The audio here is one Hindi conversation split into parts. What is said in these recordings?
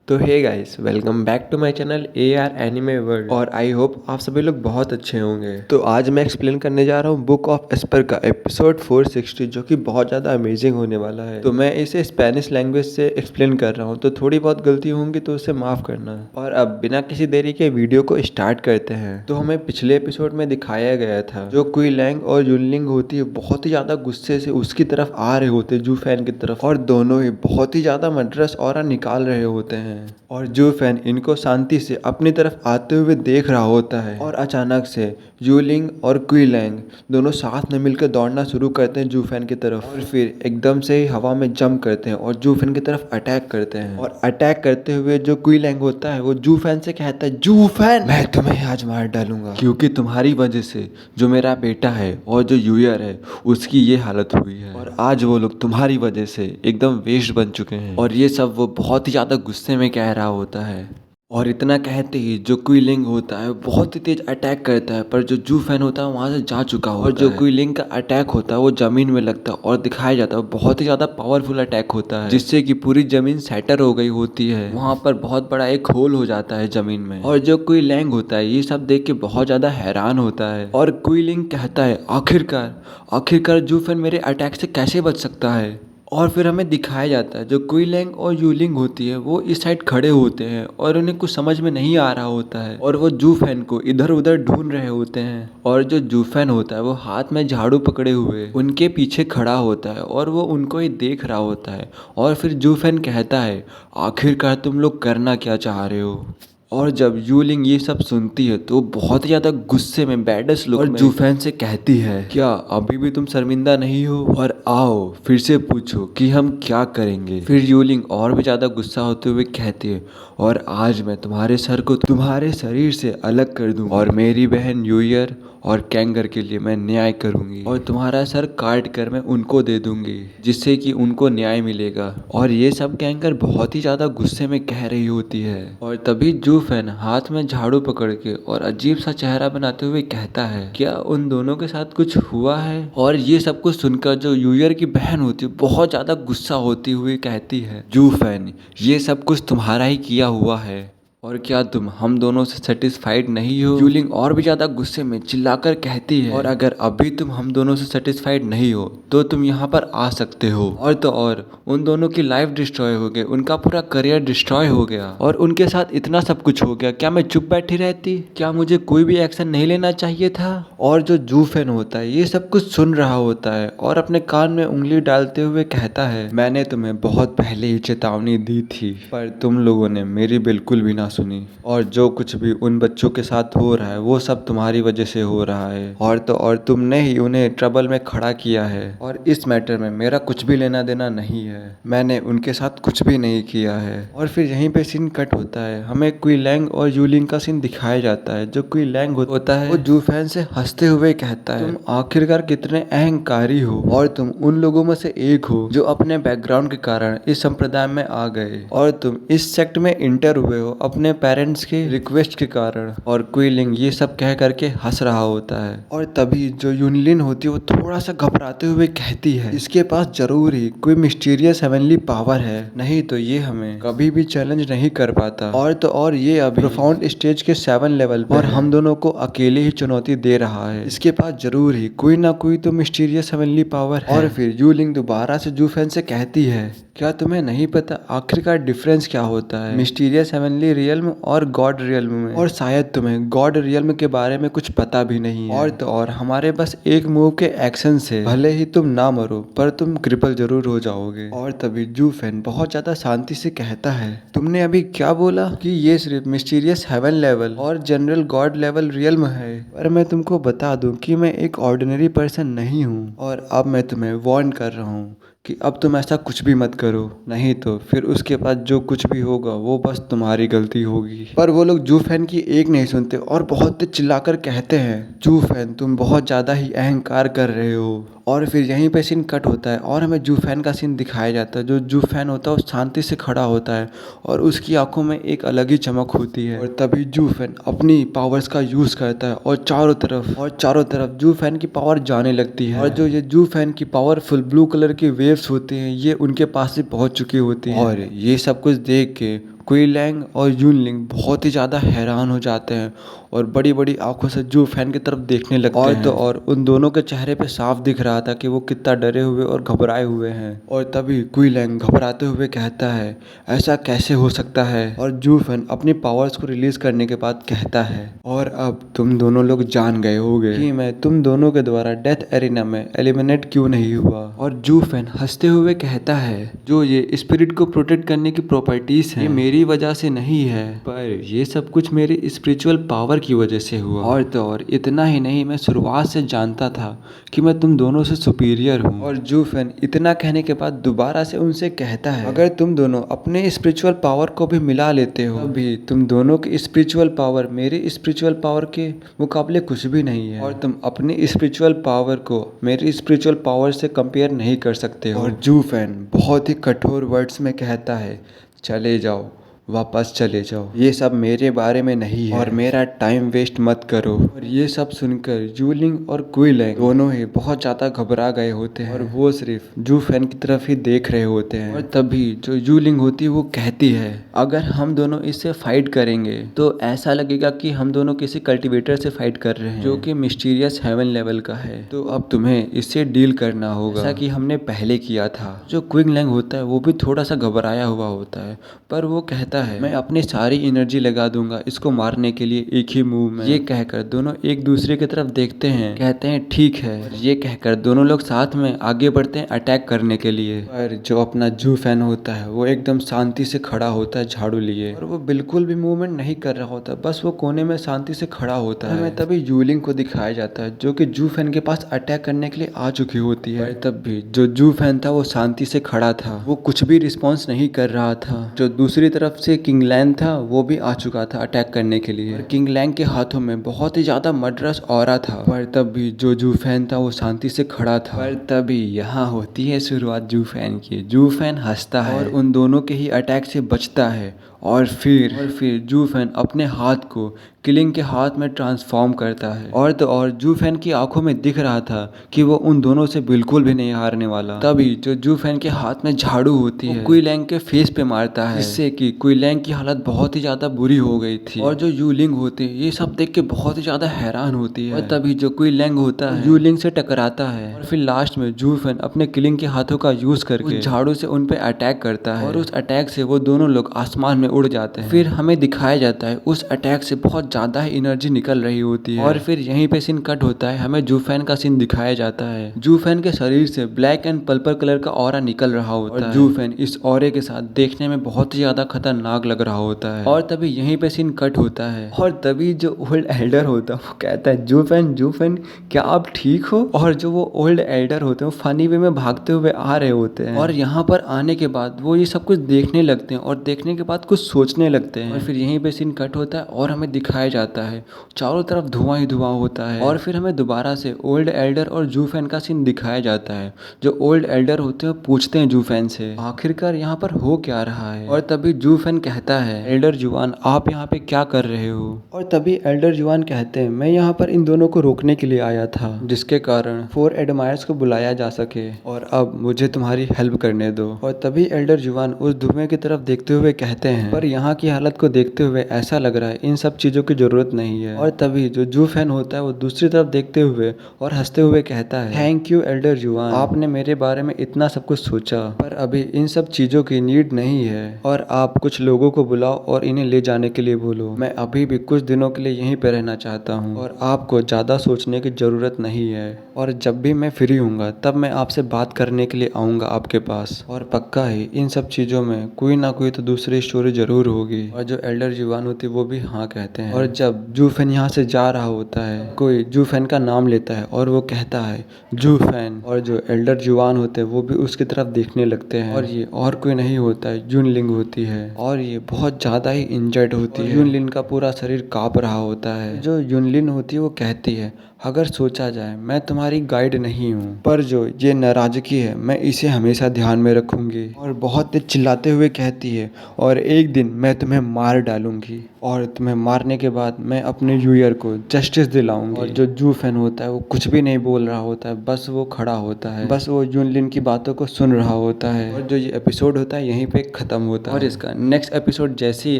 तो hey guys, welcome back to my channel AR anime world. और आई होप आप सभी लोग बहुत अच्छे होंगे। तो आज मैं एक्सप्लेन करने जा रहा हूँ बुक ऑफ एस्पर का एपिसोड 460, जो कि बहुत ज़्यादा अमेजिंग होने वाला है। तो मैं इसे स्पेनिश लैंग्वेज से एक्सप्लेन कर रहा हूँ, तो थोड़ी बहुत गलती होंगी तो उसे माफ़ करना। और अब बिना किसी देरी के वीडियो को स्टार्ट करते हैं। तो हमें पिछले एपिसोड में दिखाया गया था जो क्वी लैंग और यूनलिंग होती है बहुत ही ज़्यादा गुस्से से उसकी तरफ आ रहे होते जू फैन की तरफ, और दोनों ही बहुत ही ज़्यादा मर्डरस ऑरा निकाल रहे होते हैं। और जू फैन इनको शांति से अपनी तरफ आते हुए देख रहा होता है, और अचानक से यूलिंग और क्वी लैंग दोनों साथ में मिलकर दौड़ना शुरू करते हैं जू फैन की तरफ, और फिर एकदम से ही हवा में जंप करते हैं और जू फैन की तरफ अटैक करते हैं। और अटैक करते हुए जो क्वी लैंग होता है वो जू फैन से कहता है, जू फैन मैं तुम्हें आज मार डालूंगा, क्योंकि तुम्हारी वजह से जो मेरा बेटा है और जो यूयर है उसकी ये हालत हुई है, और आज वो लोग तुम्हारी वजह से एकदम वेस्ट बन चुके हैं। और ये सब वो बहुत ही ज्यादा गुस्से में कह रहा होता है। और इतना कहते ही जो क्वी लैंग होता है बहुत ही तेज अटैक करता है, पर जो जू फैन होता है वहां से जा चुका होता है। और जो क्वी लैंग का अटैक होता है वो जमीन में लगता है और दिखाया जाता है बहुत ही ज्यादा पावरफुल अटैक होता है, जिससे कि पूरी जमीन सैटर हो गई होती है। वहां पर बहुत बड़ा एक होल हो जाता है जमीन में। और जो क्वी लैंग होता है ये सब देख के बहुत ज्यादा हैरान होता है, और क्वी लैंग कहता है, आखिरकार जू फैन मेरे अटैक से कैसे बच सकता है। और फिर हमें दिखाया जाता है जो क्वी लैंग और यूलिंग होती है वो इस साइड खड़े होते हैं, और उन्हें कुछ समझ में नहीं आ रहा होता है, और वो जू फैन को इधर उधर ढूंढ रहे होते हैं। और जो जू फैन होता है वो हाथ में झाड़ू पकड़े हुए उनके पीछे खड़ा होता है, और वो उनको ही देख रहा होता है। और फिर जू फैन कहता है, आखिरकार तुम लोग करना क्या चाह रहे हो। और जब यूलिंग ये सब सुनती है तो बहुत ज्यादा गुस्से में बैडस लुक में जू फैन से कहती है, क्या अभी भी तुम शर्मिंदा नहीं हो, और आओ फिर से पूछो कि हम क्या करेंगे। फिर यूलिंग और भी ज्यादा गुस्सा होते हुए कहती है, और आज मैं तुम्हारे सर को तुम्हारे शरीर से अलग कर दूंगी, और मेरी बहन यूयर और कैंगर के लिए मैं न्याय करूंगी, और तुम्हारा सर काट कर मैं उनको दे दूंगी, जिससे कि उनको न्याय मिलेगा। और ये सब कैंगर बहुत ही ज्यादा गुस्से में कह रही होती है। और तभी जू फैन हाथ में झाड़ू पकड़ के और अजीब सा चेहरा बनाते हुए कहता है, क्या उन दोनों के साथ कुछ हुआ है। और ये सब कुछ सुनकर जो यूयर की बहन होती है बहुत ज्यादा गुस्सा होती हुई कहती है, जू फैन ये सब कुछ तुम्हारा ही किया हुआ है, और क्या तुम हम दोनों से सेटिस्फाइड नहीं हो। यूलिंग और भी ज्यादा गुस्से में चिल्लाकर कहती है, और अगर अभी तुम हम दोनों से सेटिस्फाइड नहीं हो तो तुम यहाँ पर आ सकते हो। और तो और उन दोनों की लाइफ डिस्ट्रॉय हो गई, उनका पूरा करियर डिस्ट्रॉय हो गया, और उनके साथ इतना सब कुछ हो गया। क्या मैं चुप बैठी रहती, क्या मुझे कोई भी एक्शन नहीं लेना चाहिए था। और जो जू फैन होता है ये सब कुछ सुन रहा होता है, और अपने कान में उंगली डालते हुए कहता है, मैंने तुम्हें बहुत पहले ही चेतावनी दी थी, पर तुम लोगों ने मेरी बिल्कुल भी ना सुनी, और जो कुछ भी उन बच्चों के साथ हो रहा है वो सब तुम्हारी वजह से हो रहा है, और तो और तुमने ही उन्हें ट्रबल में खड़ा किया है, और इस मैटर में मेरा कुछ भी लेना देना नहीं है, मैंने उनके साथ कुछ भी नहीं किया है। और फिर यहीं पे सीन कट होता है, हमें क्वी लैंग और यूलिंग का सीन दिखाया जाता है। जो क्वी लैंग होता है वो जू फैन से हंसते हुए कहता है, तुम आखिरकार कितने अहंकारी हो, और तुम उन लोगों में से एक हो जो अपने बैकग्राउंड के कारण इस संप्रदाय में आ गए, और तुम इस सेक्ट में इंटर हुए हो अपने पेरेंट्स के रिक्वेस्ट के कारण। और क्वी लैंग ये सब कह करके हंस रहा होता है। और तभी जो यूनलिन होती है वो थोड़ा सा घबराते हुए कहती है, इसके पास जरूर ही कोई मिस्टीरियस हेवनली पावर है, नहीं तो ये हमें कभी भी चैलेंज नहीं कर पाता। और तो और ये अभी प्रोफाउंड स्टेज के 7 लेवल पर, और हम दोनों को अकेले ही चुनौती दे रहा है, इसके पास जरूर ही कोई ना कोई तो मिस्टीरियस हेवनली पावर है। और फिर यूलिंग दोबारा से जू फैन से कहती है, क्या तुम्हें नहीं पता आखिरकार डिफरेंस क्या होता है मिस्टीरियस हेवनली रियल्म और गॉड रियल्म में, और शायद तुम्हें गॉड रियल्म के बारे में कुछ पता भी नहीं है। और तो और हमारे बस एक मूव के एक्शन से भले ही तुम ना मरो पर तुम क्रिपल जरूर हो जाओगे। और तभी जू फैन बहुत ज्यादा शांति से कहता है, तुमने अभी क्या बोला कि ये सिर्फ मिस्टीरियस हेवन लेवल और जनरल गॉड लेवल रियल्म है, पर मैं तुमको बता दूं कि मैं एक ऑर्डिनरी पर्सन नहीं हूँ, और अब मैं तुम्हें वार्न कर रहा हूँ कि अब तुम ऐसा कुछ भी मत करो, नहीं तो फिर उसके बाद जो कुछ भी होगा वो बस तुम्हारी गलती होगी। पर वो लोग जू फैन की एक नहीं सुनते और बहुत चिल्लाकर कहते हैं, जू फैन तुम बहुत ज़्यादा ही अहंकार कर रहे हो। और फिर यहीं पे सीन कट होता है, और हमें जू फैन का सीन दिखाया जाता है। जो जू फैन होता है वो शांति से खड़ा होता है, और उसकी आंखों में एक अलग ही चमक होती है। और तभी जू फैन अपनी पावर्स का यूज़ करता है, और चारों तरफ जू फैन की पावर जाने लगती है। और जो ये जू फैन की पावरफुल ब्लू कलर की वेव्स होती हैं ये उनके पास से पहुंच चुकी होती हैं। और ये सब कुछ देख के कुई लैंग और यून लिंग बहुत ही ज़्यादा हैरान हो जाते हैं और बड़ी बड़ी आंखों से जू फैन की तरफ देखने लगते हैं। तो और उन दोनों के चेहरे पे साफ दिख रहा था कि वो कितना डरे हुए और घबराए हुए हैं। और तभी कुई लैंग घबराते हुए कहता है, ऐसा कैसे हो सकता है। और जू फैन अपनी पावर्स को रिलीज करने के बाद कहता है, और अब तुम दोनों लोग जान गए होगे कि मैं तुम दोनों के द्वारा डेथ एरिना में एलिमिनेट क्यों नहीं हुआ। और जू फैन हंसते हुए कहता है, जो ये स्पिरिट को प्रोटेक्ट करने की प्रॉपर्टीज है, ये मेरी वजह से नहीं है, पर ये सब कुछ मेरी स्पिरिचुअल पावर की वजह से हुआ। और तो और इतना ही नहीं, मैं शुरुआत से जानता था कि मैं तुम दोनों से सुपीरियर हूँ। और जू फैन इतना कहने के बाद दोबारा से उनसे कहता है, अगर तुम दोनों अपने स्पिरिचुअल पावर को भी मिला लेते हो, तभी तुम दोनों की स्पिरिचुअल पावर मेरी स्पिरिचुअल पावर के मुकाबले कुछ भी नहीं है, और तुम अपनी स्पिरिचुअल पावर को मेरी स्पिरिचुअल पावर से कंपेयर नहीं कर सकते हो। और जू फैन बहुत ही कठोर वर्ड्स में कहता है, चले जाओ, वापस चले जाओ, ये सब मेरे बारे में नहीं है और मेरा टाइम वेस्ट मत करो। और ये सब सुनकर जूलिंग और कुई लैंग दोनों ही बहुत ज्यादा घबरा गए होते हैं और वो सिर्फ जू फैन की तरफ ही देख रहे होते हैं। और तभी जो जूलिंग होती है वो कहती है, अगर हम दोनों इससे फाइट करेंगे तो ऐसा लगेगा कि हम दोनों किसी कल्टीवेटर से फाइट कर रहे हैं, जो कि मिस्टीरियस हेवन लेवल का है। तो अब तुम्हें इससे डील करना होगा, जैसा कि हमने पहले किया था। जो क्विंग लैंग होता है वो भी थोड़ा सा घबराया हुआ होता है, पर वो कहता है, मैं अपनी सारी एनर्जी लगा दूंगा इसको मारने के लिए एक ही मूव में। ये कहकर दोनों एक दूसरे की तरफ देखते हैं, कहते हैं ठीक है। और ये कहकर दोनों लोग साथ में आगे बढ़ते हैं अटैक करने के लिए। पर जो अपना जू फैन होता है वो एकदम शांति से खड़ा होता है झाड़ू लिए, और वो बिल्कुल भी मूवमेंट नहीं कर रहा होता, बस वो कोने में शांति से खड़ा होता है। हमें तभी यूलिंग को दिखाया जाता है, जो कि जू फैन के पास अटैक करने के लिए आ चुकी होती है। तब भी जो जू फैन था वो शांति से खड़ा था, वो कुछ भी रिस्पॉन्स नहीं कर रहा था। जो दूसरी तरफ से किंग लैंग था वो भी आ चुका था अटैक करने के लिए, और किंग लैंग के हाथों में बहुत ही ज्यादा मर्डरस ऑरा था। पर तब भी जो जू फैन था वो शांति से खड़ा था। पर तभी यहाँ होती है शुरुआत जू फैन की। जू फैन हंसता है और उन दोनों के ही अटैक से बचता है, और फिर जू फैन अपने हाथ को किलिंग के हाथ में ट्रांसफॉर्म करता है। और तो और जू फैन की आंखों में दिख रहा था कि वो उन दोनों से बिल्कुल भी नहीं हारने वाला। तभी जो जू फैन के हाथ में झाड़ू होती है कुई लैंग के फेस पे मारता है, जिससे कि कुई लैंग की हालत बहुत ही ज्यादा बुरी हो गई थी। और जो यू लिंग होते हैं ये सब देख के बहुत ही ज्यादा हैरान होती है। और तभी जो कुई लैंग होता है यू लिंग से टकराता है, और फिर लास्ट में जू फैन अपने किलिंग के हाथों का यूज करके झाड़ू से उन पे अटैक करता है, और उस अटैक से वो दोनों लोग आसमान में उड़ जाते हैं। फिर हमें दिखाया जाता है उस अटैक से बहुत ज्यादा ही एनर्जी निकल रही होती है। और फिर यहीं पे सीन कट होता है, हमें जू फैन का सीन दिखाया जाता है। जू फैन के शरीर से ब्लैक एंड पर्पल कलर का ऑरा निकल रहा होता है, और जू फैन इस ऑरे के साथ देखने में बहुत ही ज्यादा खतरनाक लग रहा होता है। और तभी यहीं पे सीन कट होता है, और तभी जो ओल्ड एल्डर होता है वो कहता है, जू फैन क्या आप ठीक हो। और जो वो ओल्ड एल्डर होते हैं वो फनी वे में भागते हुए आ रहे होते हैं, और यहाँ पर आने के बाद वो ये सब कुछ देखने लगते हैं, और देखने के बाद कुछ सोचने लगते हैं। और फिर यहीं पे सीन कट होता है और हमें दिखाया जाता है चारों तरफ धुआं ही धुआं होता है। और फिर हमें दोबारा से ओल्ड एल्डर और जू फैन का सीन दिखाया जाता है। जो ओल्ड एल्डर होते हैं पूछते हैं जू फैन से, आखिरकार यहाँ पर हो क्या रहा है। और तभी जू फैन कहता है, एल्डर जुआन आप यहाँ पे क्या कर रहे हो। और तभी एल्डर जुआन कहते हैं, मैं यहाँ पर इन दोनों को रोकने के लिए आया था, जिसके कारण 4 एडमायर्स को बुलाया जा सके, और अब मुझे तुम्हारी हेल्प करने दो। और तभी एल्डर जुआन उस धुएं की तरफ देखते हुए कहते हैं, पर यहाँ की हालत को देखते हुए ऐसा लग रहा है इन सब चीजों की जरूरत नहीं है। और तभी जो जू फैन होता है वो दूसरी तरफ देखते हुए और हंसते हुए कहता है, थैंक यू एल्डर जुआन, आपने मेरे बारे में इतना सब कुछ सोचा, पर अभी इन सब चीजों की नीड नहीं है, और आप कुछ लोगों को बुलाओ और इन्हें ले जाने के लिए बोलो। मैं अभी भी कुछ दिनों के लिए यहीं पे रहना चाहता हूँ, और आपको ज्यादा सोचने की जरूरत नहीं है, और जब भी मैं फ्री हूँगा तब मैं आपसे बात करने के लिए आऊँगा आपके पास, और पक्का ही इन सब चीजों में कोई ना कोई तो दूसरी स्टोरी जरूर होगी। और जो एल्डर जुआन होती है वो भी हाँ कहते हैं। और जब जू फैन यहाँ से जा रहा होता है, कोई जू फैन का नाम लेता है और वो कहता है जू फैन, और जो एल्डर जुआन होते हैं वो भी उसकी तरफ देखने लगते हैं, और ये और कोई नहीं होता है यून लिंग होती है, और ये बहुत ज्यादा ही इंजर्ड होती है। यून लिंग का पूरा शरीर कांप रहा होता है। जो यून लिंग होती है वो कहती है, अगर सोचा जाए मैं तुम्हारी गाइड नहीं हूँ, पर जो ये नाराजगी है मैं इसे हमेशा ध्यान में रखूंगी। और बहुत तेज चिल्लाते हुए कहती है, और एक दिन मैं तुम्हें मार डालूंगी, और तुम्हें मारने के बाद मैं अपने यूयर को जस्टिस दिलाऊंगी। और जो जू फैन होता है वो कुछ भी नहीं बोल रहा होता है, बस वो खड़ा होता है, बस वो यून लिन की बातों को सुन रहा होता है। और जो ये एपिसोड होता है यहीं पे खत्म होता है, और इसका नेक्स्ट नेक्स्ट एपिसोड जैसे ही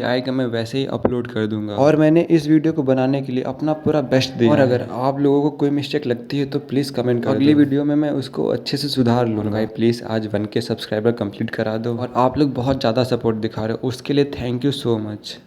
आएगा मैं वैसे ही अपलोड कर दूंगा। और मैंने इस वीडियो को बनाने के लिए अपना पूरा बेस्ट दिया। और अगर आप लोगों को कोई मिस्टेक लगती है तो प्लीज कमेंट करो, अगली वीडियो में मैं उसको अच्छे से सुधार लूंगा। भाई प्लीज आज 1K सब्सक्राइबर कंप्लीट करा दो। और आप लोग बहुत ज्यादा सपोर्ट दिखा रहे हो, उसके लिए थैंक यू सो मच।